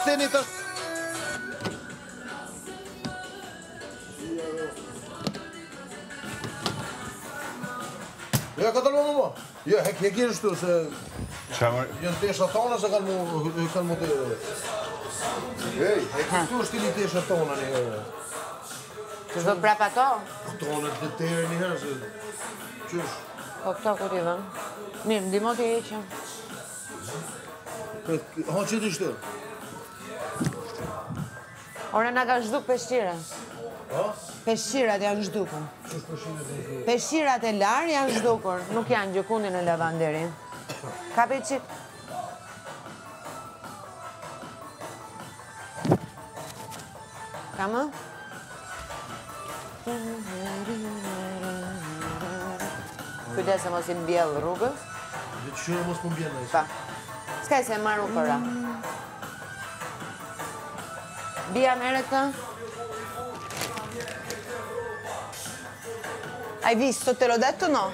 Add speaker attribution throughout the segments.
Speaker 1: Theni të... Ja, ka të lëmë më? Ja, hekirë shtu, se... Jënë tesha tona se kanë mu të... Hej, hekirë është tili tesha tona një herë.
Speaker 2: Që shdo prapa to?
Speaker 1: Tona të terë një herë, se... Qësh?
Speaker 2: Po këto ku t'i dhëm? Mirë, ndimo t'i eqëm.
Speaker 1: Ha që t'i shtë?
Speaker 2: Ore nga ka zhduk peshqira.
Speaker 1: Ha?
Speaker 2: Peshqirat janë zhdukur.
Speaker 1: Qësh peshqirat e zhduk?
Speaker 2: Peshqirat e larë janë zhdukur, nuk janë gjëkundin e lavanderin. Kapi qik. Ka më? Kujdes e mos i mbjellë rrugës.
Speaker 1: Dhe që shëra mos më mbjellë e
Speaker 2: Pa. S'ka e se marru përra. Bia mere këta?
Speaker 3: Hai visto, te l'ho detto no?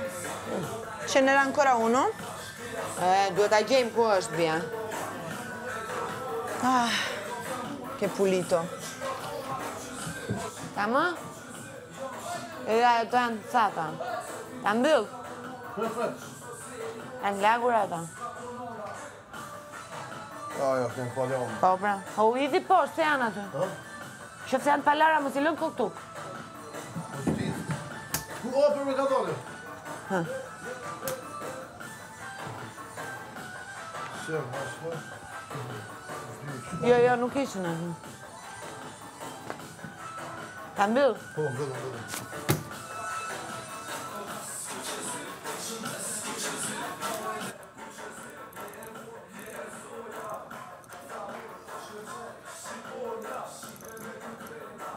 Speaker 3: Ce n'era ancora uno?
Speaker 2: Duhet a gjejmë ku është bia.
Speaker 3: Ah, che pulito.
Speaker 2: Ka më? E ajo të janë të sata. Ta mbyll. Janë lagur ata.
Speaker 1: Ajo, kënë faljon.
Speaker 2: Po pra. Po u idhi poshtë, se janë aty. Shëfë se janë palara, mos i lënë këtuk.
Speaker 1: Ku o, për me ka dole?
Speaker 2: Jo, nuk ishën aty. Ta mbyll.
Speaker 1: Po, mbyll.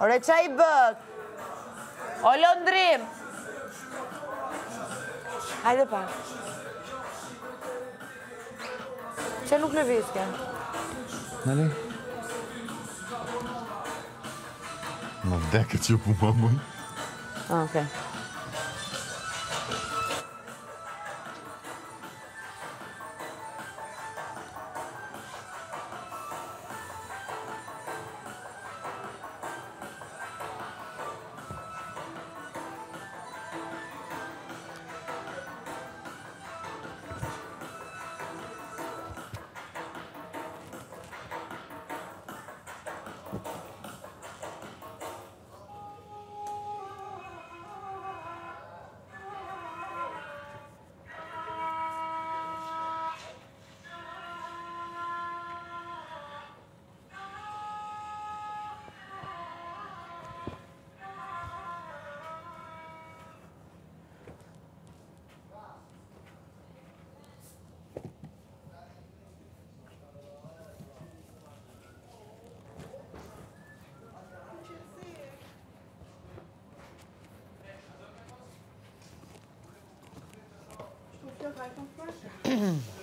Speaker 2: Ore, qa i bët? O lëndrim! Hajde pa. Që nuk lëvizke?
Speaker 4: Nani? Më vdekë që pu mamën.
Speaker 2: Okej.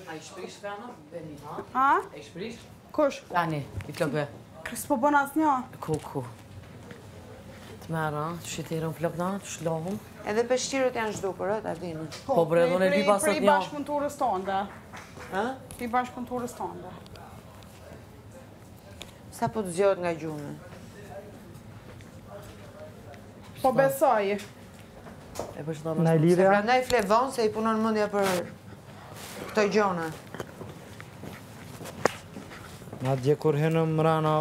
Speaker 2: A i shprish Rana, Beni, ha?
Speaker 3: Ha?
Speaker 2: A i shprish?
Speaker 3: Kush?
Speaker 2: Rani, i klopë.
Speaker 3: Kërës po bën asë një?
Speaker 2: Ku. Të mera, të shqetirën flokna, të shlohëm. Edhe peshqirët janë zhdukur, ta dinë. Po, bre, do në di pasat
Speaker 3: Për i
Speaker 2: një.
Speaker 3: bashkëpunturës tonë.
Speaker 2: Ha?
Speaker 3: Për i bashkëpunturës tonë.
Speaker 2: Sa po të zjot nga gjume?
Speaker 3: Po besoj.
Speaker 2: E për shëta
Speaker 5: Në lidhja?
Speaker 2: Se prandaj flevon se i punon mëndja për këto gjona.
Speaker 5: Na dje kur henëm rana...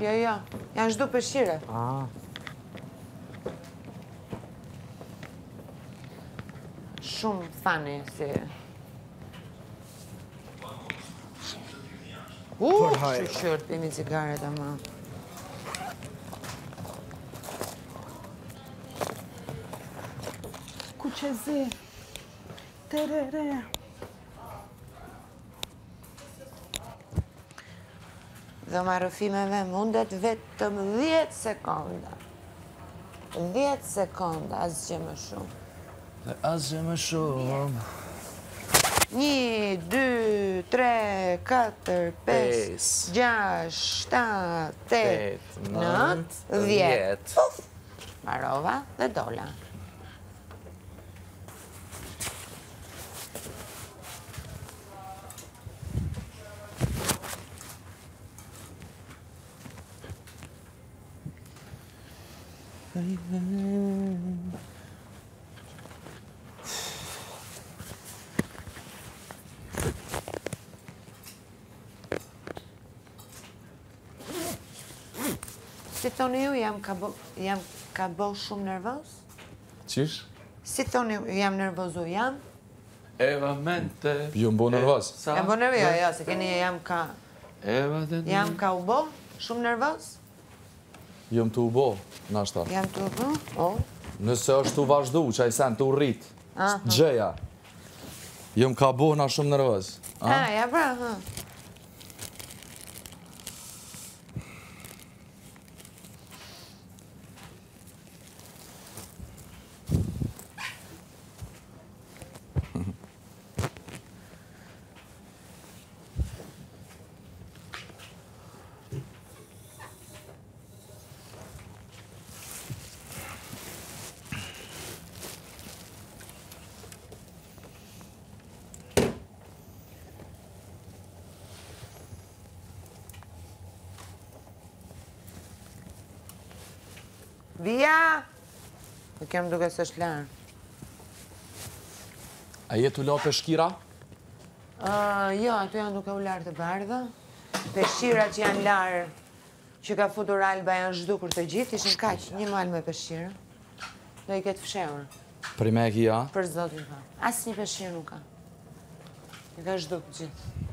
Speaker 2: Jo, janë zhdu peshqire. Shumë fani si... Shqyrt, pimi cigaret ama.
Speaker 3: Ku që zi? Terere.
Speaker 2: Dhe marrëfimeve mundet vetëm 10 sekonda. 10 sekonda, asgjë më shumë.
Speaker 4: Asgjë më shumë.
Speaker 2: 1, 2, 3, 4, 5, 6, 7, 8, 9, 10. Puf! Marova dhe dola. Si thoni ju, jam ka bo shumë nervoz?
Speaker 4: Qish?
Speaker 2: Si thoni ju, jam nervozu, jam?
Speaker 6: Eva mente.
Speaker 4: Ju më bo nervoz?
Speaker 2: Jam bo nervoz, jo, se keni jam ka...
Speaker 6: Eva dhe...
Speaker 2: Jam ka u bo? Shumë nervoz?
Speaker 4: Ju më të u bo, nashta.
Speaker 2: Jam të u bo? O?
Speaker 4: Nëse është të vazhdu, që a i sen të u rrit. Gjeja. Ju më ka bo na shumë nervoz.
Speaker 2: Ja pra, Vija! Në kemë duke së shlarë.
Speaker 4: A jetu lo peshkira?
Speaker 2: Jo, aty janë duke u larë të bardha. Peshqira që janë larë, që ka futur Alba janë zhdukur të gjithë, ishin kaq, një malë me peshqira. Do i ketë fshehur.
Speaker 4: Për me e kia?
Speaker 2: Për zotin pa. Asë një peshqirë nuk ka. I ka zhduk gjithë.